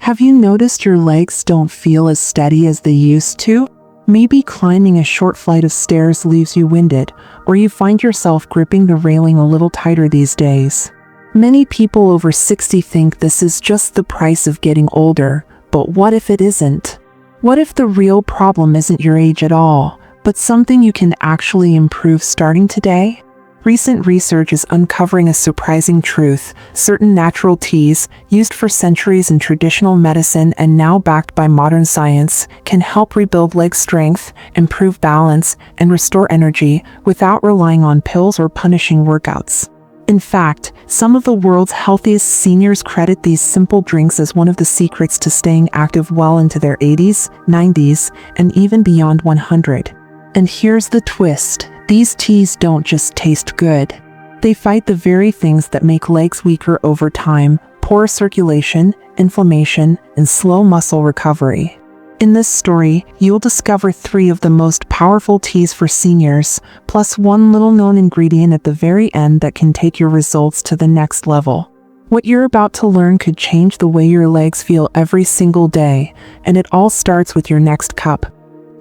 Have you noticed your legs don't feel as steady as they used to? Maybe climbing a short flight of stairs leaves you winded, or you find yourself gripping the railing a little tighter these days. Many people over 60 think this is just the price of getting older, but what if it isn't? What if the real problem isn't your age at all, but something you can actually improve starting today? Recent research is uncovering a surprising truth. Certain natural teas, used for centuries in traditional medicine and now backed by modern science, can help rebuild leg strength, improve balance, and restore energy without relying on pills or punishing workouts. In fact, some of the world's healthiest seniors credit these simple drinks as one of the secrets to staying active well into their 80s, 90s, and even beyond 100. And here's the twist. These teas don't just taste good. They fight the very things that make legs weaker over time: poor circulation, inflammation, and slow muscle recovery. In this story, you'll discover 3 of the most powerful teas for seniors, plus one little-known ingredient at the very end that can take your results to the next level. What you're about to learn could change the way your legs feel every single day, and it all starts with your next cup.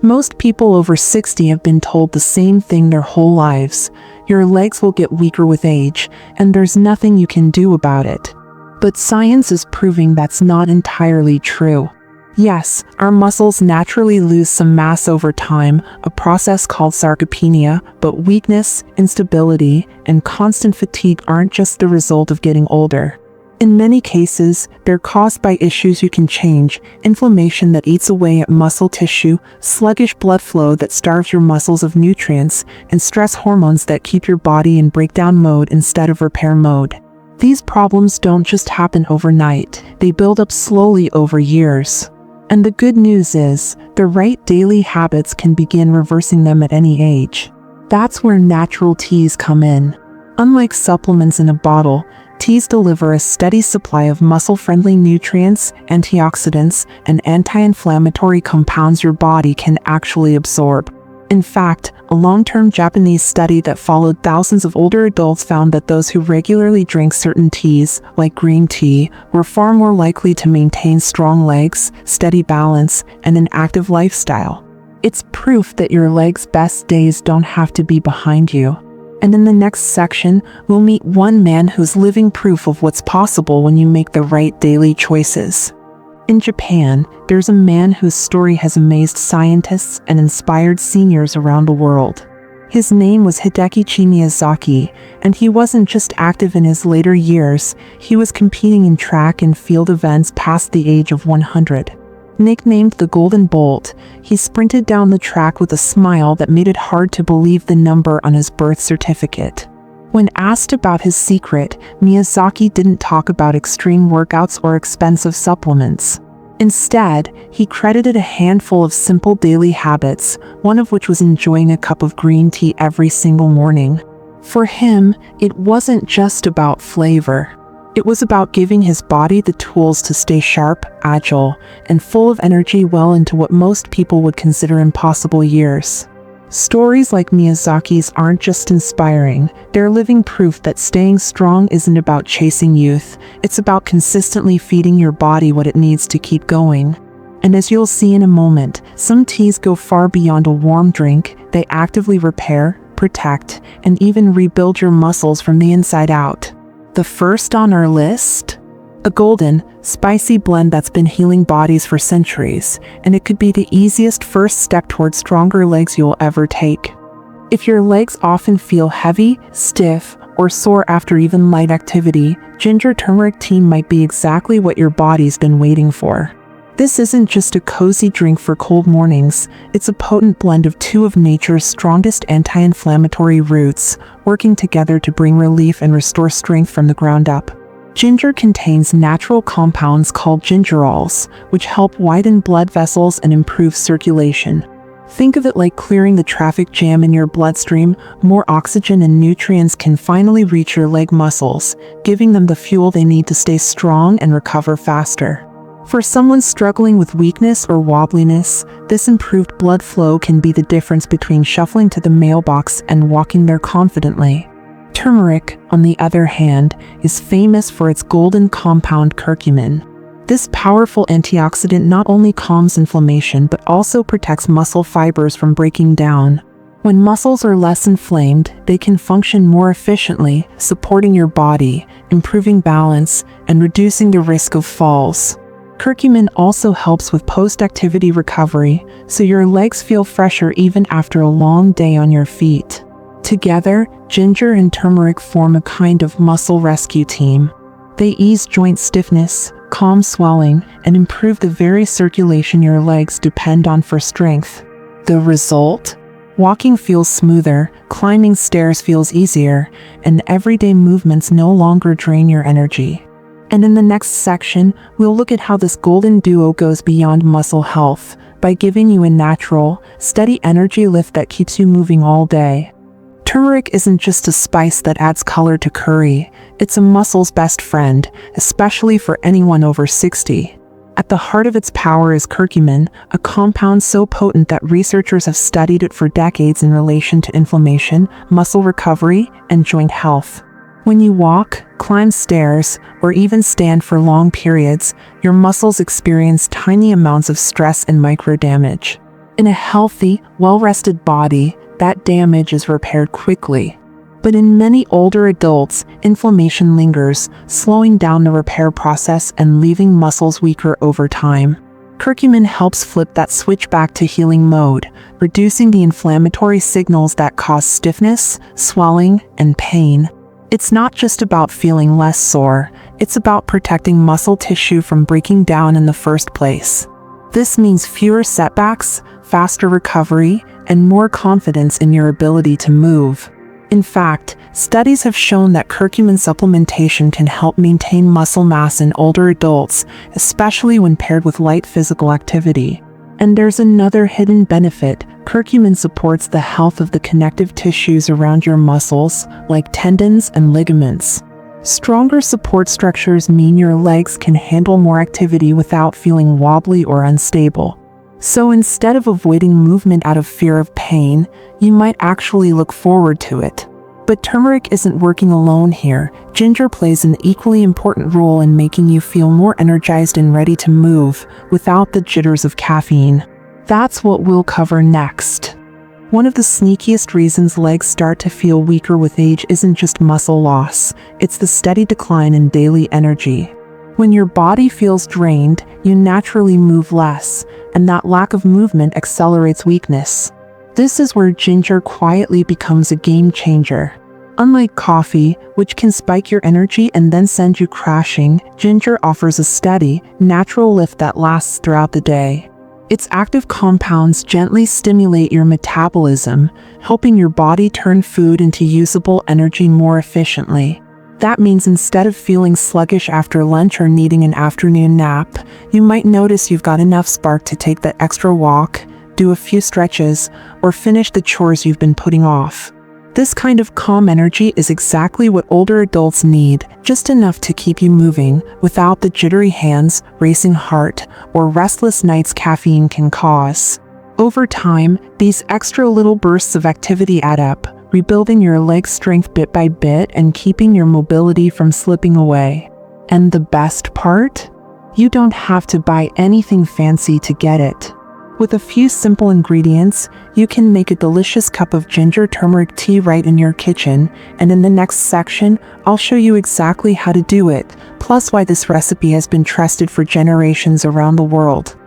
Most people over 60 have been told the same thing their whole lives: your legs will get weaker with age, and there's nothing you can do about it. But science is proving that's not entirely true. Yes, our muscles naturally lose some mass over time, a process called sarcopenia, but weakness, instability, and constant fatigue aren't just the result of getting older. In many cases, they're caused by issues you can change: inflammation that eats away at muscle tissue, sluggish blood flow that starves your muscles of nutrients, and stress hormones that keep your body in breakdown mode instead of repair mode. These problems don't just happen overnight, they build up slowly over years. And the good news is, the right daily habits can begin reversing them at any age. That's where natural teas come in. Unlike supplements in a bottle, teas deliver a steady supply of muscle-friendly nutrients, antioxidants, and anti-inflammatory compounds your body can actually absorb. In fact, a long-term Japanese study that followed thousands of older adults found that those who regularly drank certain teas, like green tea, were far more likely to maintain strong legs, steady balance, and an active lifestyle. It's proof that your legs' best days don't have to be behind you. And in the next section, we'll meet one man who's living proof of what's possible when you make the right daily choices. In Japan, there's a man whose story has amazed scientists and inspired seniors around the world. His name was Hideki Miyazaki, and he wasn't just active in his later years, he was competing in track and field events past the age of 100. Nicknamed the Golden Bolt, he sprinted down the track with a smile that made it hard to believe the number on his birth certificate. When asked about his secret, Miyazaki didn't talk about extreme workouts or expensive supplements. Instead, he credited a handful of simple daily habits, one of which was enjoying a cup of green tea every single morning. For him, it wasn't just about flavor. It was about giving his body the tools to stay sharp, agile, and full of energy well into what most people would consider impossible years. Stories like Miyazaki's aren't just inspiring, they're living proof that staying strong isn't about chasing youth, it's about consistently feeding your body what it needs to keep going. And as you'll see in a moment, some teas go far beyond a warm drink. They actively repair, protect, and even rebuild your muscles from the inside out. The first on our list? A golden, spicy blend that's been healing bodies for centuries, and it could be the easiest first step towards stronger legs you'll ever take. If your legs often feel heavy, stiff, or sore after even light activity, ginger turmeric tea might be exactly what your body's been waiting for. This isn't just a cozy drink for cold mornings, it's a potent blend of 2 of nature's strongest anti-inflammatory roots, working together to bring relief and restore strength from the ground up. Ginger contains natural compounds called gingerols, which help widen blood vessels and improve circulation. Think of it like clearing the traffic jam in your bloodstream. More oxygen and nutrients can finally reach your leg muscles, giving them the fuel they need to stay strong and recover faster. For someone struggling with weakness or wobbliness, this improved blood flow can be the difference between shuffling to the mailbox and walking there confidently. Turmeric, on the other hand, is famous for its golden compound curcumin. This powerful antioxidant not only calms inflammation but also protects muscle fibers from breaking down. When muscles are less inflamed, they can function more efficiently, supporting your body, improving balance, and reducing the risk of falls. Curcumin also helps with post-activity recovery, so your legs feel fresher even after a long day on your feet. Together, ginger and turmeric form a kind of muscle rescue team. They ease joint stiffness, calm swelling, and improve the very circulation your legs depend on for strength. The result? Walking feels smoother, climbing stairs feels easier, and everyday movements no longer drain your energy. And in the next section, we'll look at how this golden duo goes beyond muscle health by giving you a natural, steady energy lift that keeps you moving all day. Turmeric isn't just a spice that adds color to curry, it's a muscle's best friend, especially for anyone over 60. At the heart of its power is curcumin, a compound so potent that researchers have studied it for decades in relation to inflammation, muscle recovery, and joint health. When you walk, climb stairs, or even stand for long periods, your muscles experience tiny amounts of stress and microdamage. In a healthy, well-rested body, that damage is repaired quickly. But in many older adults, inflammation lingers, slowing down the repair process and leaving muscles weaker over time. Curcumin helps flip that switch back to healing mode, reducing the inflammatory signals that cause stiffness, swelling, and pain. It's not just about feeling less sore, it's about protecting muscle tissue from breaking down in the first place. This means fewer setbacks, faster recovery, and more confidence in your ability to move. In fact, studies have shown that curcumin supplementation can help maintain muscle mass in older adults, especially when paired with light physical activity. And there's another hidden benefit. Curcumin supports the health of the connective tissues around your muscles, like tendons and ligaments. Stronger support structures mean your legs can handle more activity without feeling wobbly or unstable. So instead of avoiding movement out of fear of pain, you might actually look forward to it. But turmeric isn't working alone here. Ginger plays an equally important role in making you feel more energized and ready to move, without the jitters of caffeine. That's what we'll cover next. One of the sneakiest reasons legs start to feel weaker with age isn't just muscle loss, it's the steady decline in daily energy. When your body feels drained, you naturally move less, and that lack of movement accelerates weakness. This is where ginger quietly becomes a game changer. Unlike coffee, which can spike your energy and then send you crashing, ginger offers a steady, natural lift that lasts throughout the day. Its active compounds gently stimulate your metabolism, helping your body turn food into usable energy more efficiently. That means instead of feeling sluggish after lunch or needing an afternoon nap, you might notice you've got enough spark to take that extra walk, do a few stretches, or finish the chores you've been putting off. This kind of calm energy is exactly what older adults need, just enough to keep you moving, without the jittery hands, racing heart, or restless nights caffeine can cause. Over time, these extra little bursts of activity add up, rebuilding your leg strength bit by bit and keeping your mobility from slipping away. And the best part? You don't have to buy anything fancy to get it. With a few simple ingredients, you can make a delicious cup of ginger turmeric tea right in your kitchen, and in the next section, I'll show you exactly how to do it, plus why this recipe has been trusted for generations around the world.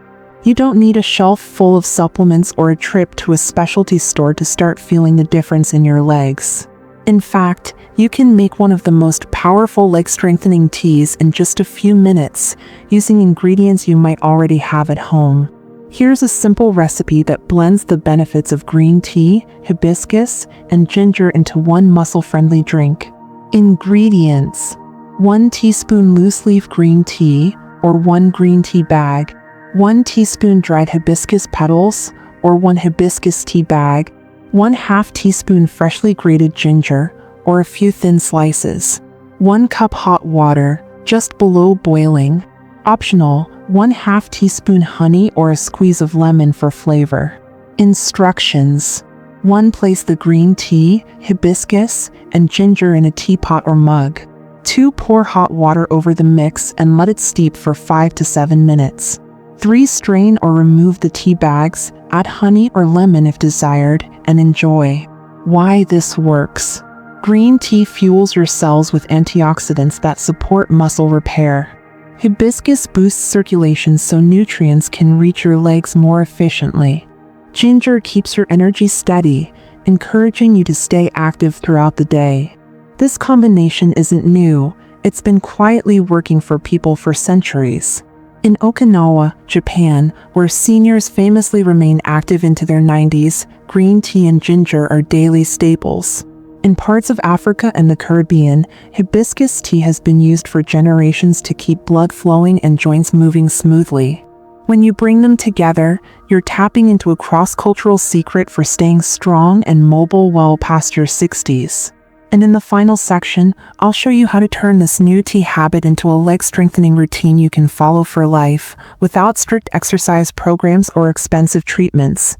You don't need a shelf full of supplements or a trip to a specialty store to start feeling the difference in your legs. In fact, you can make one of the most powerful leg-strengthening teas in just a few minutes, using ingredients you might already have at home. Here's a simple recipe that blends the benefits of green tea, hibiscus, and ginger into one muscle-friendly drink. Ingredients: 1 teaspoon loose-leaf green tea, or 1 green tea bag, 1 teaspoon dried hibiscus petals, or 1 hibiscus tea bag, 1/2 teaspoon freshly grated ginger, or a few thin slices, 1 cup hot water, just below boiling. Optional, 1/2 teaspoon honey or a squeeze of lemon for flavor. Instructions: 1. Place the green tea, hibiscus, and ginger in a teapot or mug. 2. Pour hot water over the mix and let it steep for 5 to 7 minutes. 3. Strain or remove the tea bags, add honey or lemon if desired, and enjoy. Why this works. Green tea fuels your cells with antioxidants that support muscle repair. Hibiscus boosts circulation so nutrients can reach your legs more efficiently. Ginger keeps your energy steady, encouraging you to stay active throughout the day. This combination isn't new, it's been quietly working for people for centuries. In Okinawa, Japan, where seniors famously remain active into their 90s, green tea and ginger are daily staples. In parts of Africa and the Caribbean, hibiscus tea has been used for generations to keep blood flowing and joints moving smoothly. When you bring them together, you're tapping into a cross-cultural secret for staying strong and mobile well past your 60s. And in the final section, I'll show you how to turn this new tea habit into a leg-strengthening routine you can follow for life, without strict exercise programs or expensive treatments.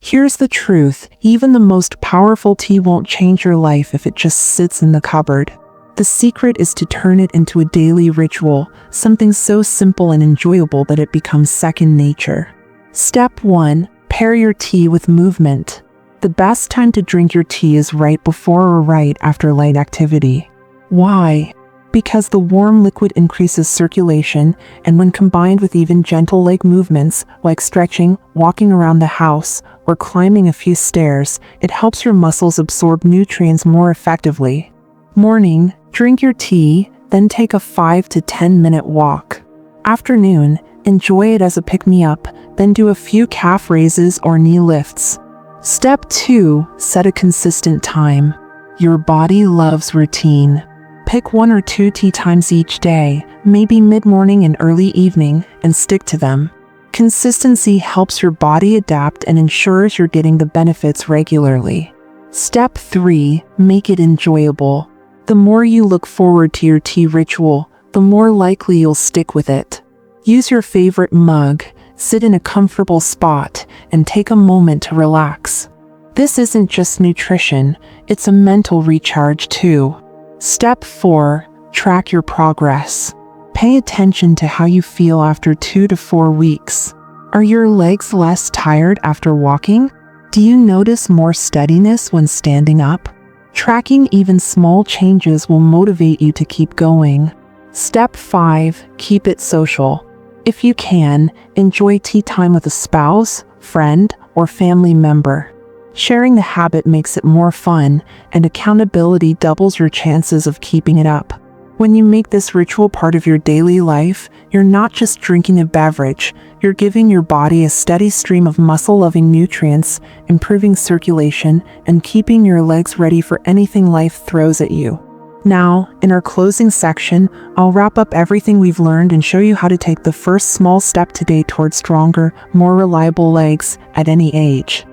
Here's the truth, even the most powerful tea won't change your life if it just sits in the cupboard. The secret is to turn it into a daily ritual, something so simple and enjoyable that it becomes second nature. Step 1. Pair your tea with movement. The best time to drink your tea is right before or right after light activity. Why? Because the warm liquid increases circulation, and when combined with even gentle leg movements, like stretching, walking around the house, or climbing a few stairs, it helps your muscles absorb nutrients more effectively. Morning, drink your tea, then take a 5 to 10 minute walk. Afternoon, enjoy it as a pick-me-up, then do a few calf raises or knee lifts. Step 2. Set a consistent time. Your body loves routine. Pick 1 or 2 tea times each day, maybe mid-morning and early evening, and stick to them. Consistency helps your body adapt and ensures you're getting the benefits regularly. Step 3. Make it enjoyable. The more you look forward to your tea ritual, the more likely you'll stick with it. Use your favorite mug, sit in a comfortable spot, and take a moment to relax. This isn't just nutrition, it's a mental recharge too. Step 4. Track your progress. Pay attention to how you feel after 2 to 4 weeks. Are your legs less tired after walking? Do you notice more steadiness when standing up? Tracking even small changes will motivate you to keep going. Step 5. Keep it social. If you can, enjoy tea time with a spouse, friend, or family member. Sharing the habit makes it more fun, and accountability doubles your chances of keeping it up. When you make this ritual part of your daily life, you're not just drinking a beverage, you're giving your body a steady stream of muscle-loving nutrients, improving circulation, and keeping your legs ready for anything life throws at you. Now, in our closing section, I'll wrap up everything we've learned and show you how to take the first small step today towards stronger, more reliable legs at any age.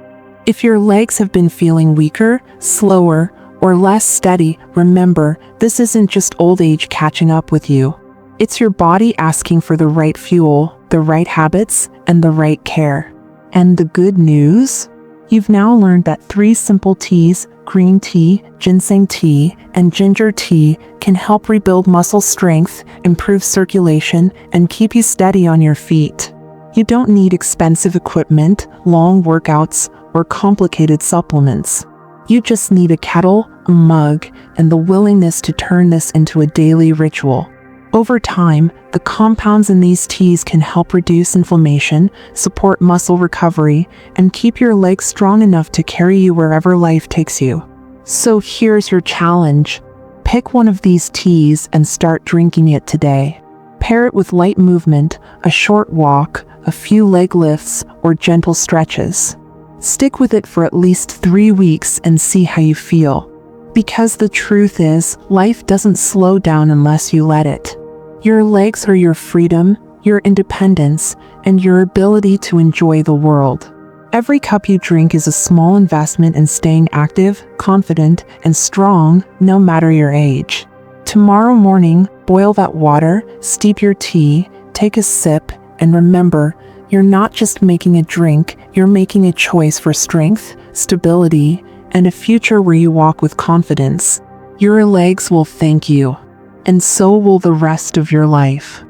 If your legs have been feeling weaker, slower, or less steady, remember, this isn't just old age catching up with you. It's your body asking for the right fuel, the right habits, and the right care. And the good news? You've now learned that 3 simple teas, green tea, ginseng tea, and ginger tea, can help rebuild muscle strength, improve circulation, and keep you steady on your feet. You don't need expensive equipment, long workouts, or complicated supplements. You just need a kettle, a mug, and the willingness to turn this into a daily ritual. Over time, the compounds in these teas can help reduce inflammation, support muscle recovery, and keep your legs strong enough to carry you wherever life takes you. So here's your challenge. Pick one of these teas and start drinking it today. Pair it with light movement, a short walk, a few leg lifts, or gentle stretches. Stick with it for at least 3 weeks and see how you feel. Because the truth is, life doesn't slow down unless you let it. Your legs are your freedom, your independence, and your ability to enjoy the world. Every cup you drink is a small investment in staying active, confident, and strong, no matter your age. Tomorrow morning, boil that water, steep your tea, take a sip, and remember, you're not just making a drink, you're making a choice for strength, stability, and a future where you walk with confidence. Your legs will thank you. and so will the rest of your life.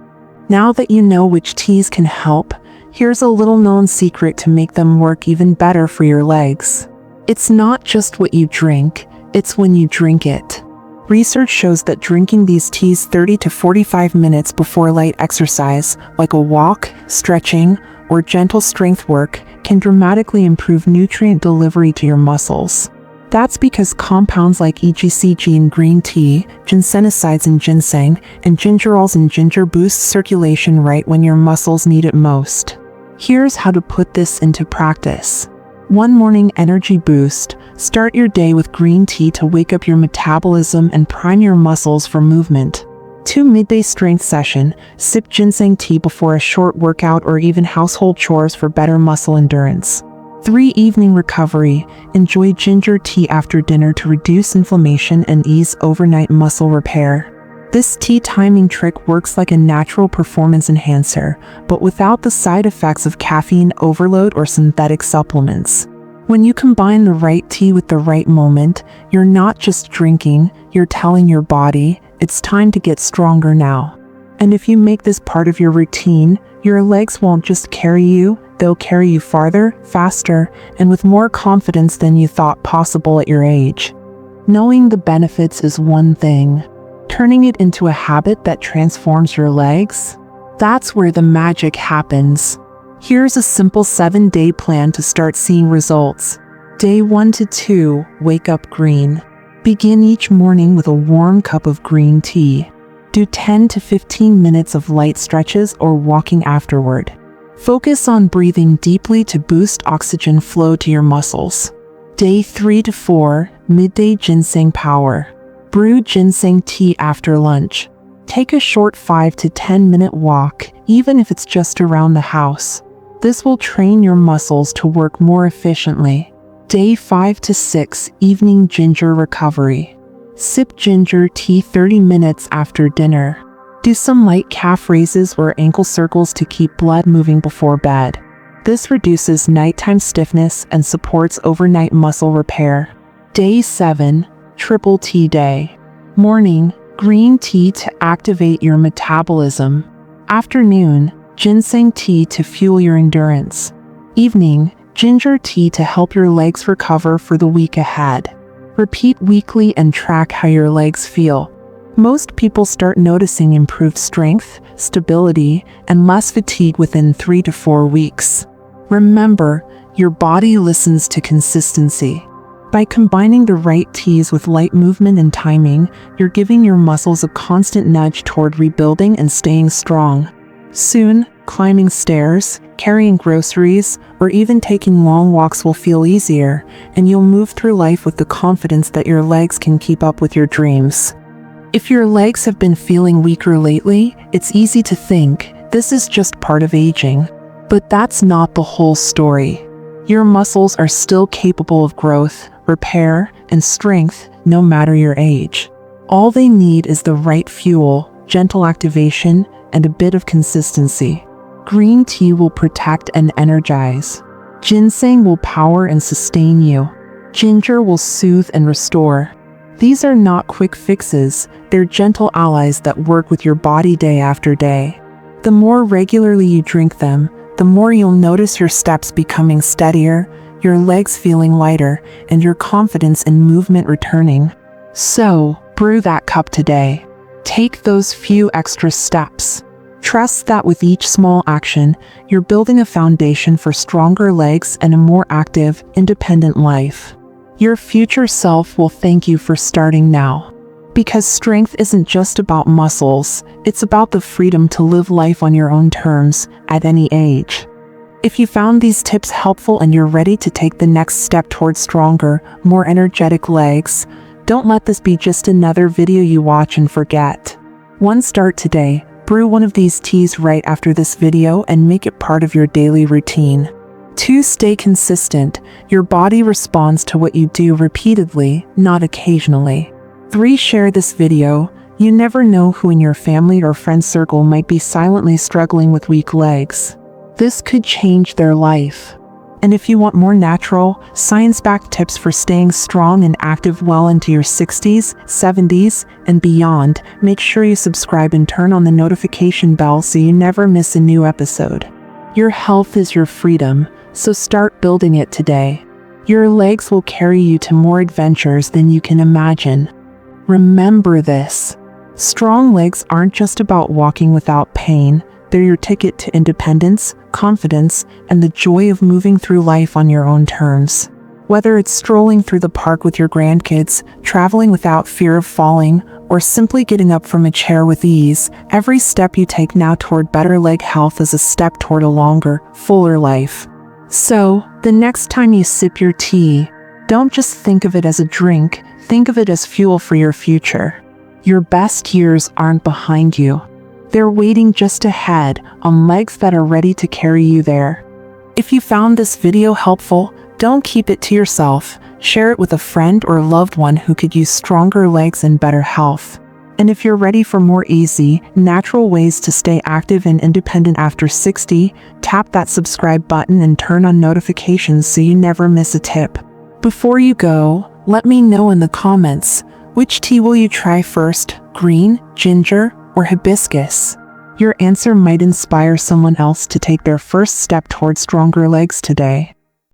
Now that you know which teas can help, here's a little known secret to make them work even better for your legs. It's not just what you drink, it's when you drink it. Research shows that drinking these teas 30 to 45 minutes before light exercise, like a walk, stretching, or gentle strength work, can dramatically improve nutrient delivery to your muscles. That's because compounds like EGCG in green tea, ginsenosides in ginseng, and gingerols in ginger boost circulation right when your muscles need it most. Here's how to put this into practice. 1 morning energy boost. Start your day with green tea to wake up your metabolism and prime your muscles for movement. 2 midday strength session. Sip ginseng tea before a short workout or even household chores for better muscle endurance. 3 evening recovery. Enjoy ginger tea after dinner to reduce inflammation and ease overnight muscle repair. This tea timing trick works like a natural performance enhancer, but without the side effects of caffeine overload or synthetic supplements. When you combine the right tea with the right moment, you're not just drinking, you're telling your body, it's time to get stronger now. And if you make this part of your routine, your legs won't just carry you, they'll carry you farther, faster, and with more confidence than you thought possible at your age. Knowing the benefits is one thing. Turning it into a habit that transforms your legs? That's where the magic happens. Here's a simple 7-day plan to start seeing results. Day 1 to 2, wake up green. Begin each morning with a warm cup of green tea. Do 10 to 15 minutes of light stretches or walking afterward. Focus on breathing deeply to boost oxygen flow to your muscles. Day 3 to 4, midday ginseng power. Brew ginseng tea after lunch. Take a short 5 to 10 minute walk, even if it's just around the house. This will train your muscles to work more efficiently. Day 5 to 6, evening ginger recovery. Sip ginger tea 30 minutes after dinner. Do some light calf raises or ankle circles to keep blood moving before bed. This reduces nighttime stiffness and supports overnight muscle repair. Day 7, triple tea day. Morning, green tea to activate your metabolism. Afternoon, ginseng tea to fuel your endurance. Evening, ginger tea to help your legs recover for the week ahead. Repeat weekly and track how your legs feel. Most people start noticing improved strength, stability, and less fatigue within 3 to 4 weeks. Remember, your body listens to consistency. By combining the right teas with light movement and timing, you're giving your muscles a constant nudge toward rebuilding and staying strong. Soon, climbing stairs, carrying groceries, or even taking long walks will feel easier, and you'll move through life with the confidence that your legs can keep up with your dreams. If your legs have been feeling weaker lately, it's easy to think, this is just part of aging. But that's not the whole story. Your muscles are still capable of growth, repair, and strength, no matter your age. All they need is the right fuel, gentle activation, and a bit of consistency. Green tea will protect and energize. Ginseng will power and sustain you. Ginger will soothe and restore. These are not quick fixes, they're gentle allies that work with your body day after day. The more regularly you drink them, the more you'll notice your steps becoming steadier, your legs feeling lighter, and your confidence in movement returning. So, brew that cup today. Take those few extra steps. Trust that with each small action, you're building a foundation for stronger legs and a more active, independent life. Your future self will thank you for starting now. Because strength isn't just about muscles, it's about the freedom to live life on your own terms, at any age. If you found these tips helpful and you're ready to take the next step towards stronger, more energetic legs, don't let this be just another video you watch and forget. Start today. Brew one of these teas right after this video and make it part of your daily routine. 2. Stay consistent. Your body responds to what you do repeatedly, not occasionally. 3. Share this video. You never know who in your family or friend circle might be silently struggling with weak legs. This could change their life. And if you want more natural, science-backed tips for staying strong and active well into your 60s, 70s, and beyond, make sure you subscribe and turn on the notification bell so you never miss a new episode. Your health is your freedom, so start building it today. Your legs will carry you to more adventures than you can imagine. Remember this: strong legs aren't just about walking without pain. They're your ticket to independence, confidence, and the joy of moving through life on your own terms. Whether it's strolling through the park with your grandkids, traveling without fear of falling, or simply getting up from a chair with ease, every step you take now toward better leg health is a step toward a longer, fuller life. So, the next time you sip your tea, don't just think of it as a drink, think of it as fuel for your future. Your best years aren't behind you. They're waiting just ahead on legs that are ready to carry you there. If you found this video helpful, don't keep it to yourself. Share it with a friend or loved one who could use stronger legs and better health. And if you're ready for more easy, natural ways to stay active and independent after 60, tap that subscribe button and turn on notifications so you never miss a tip. Before you go, let me know in the comments, which tea will you try first, green, ginger, or hibiscus? Your answer might inspire someone else to take their first step toward stronger legs today.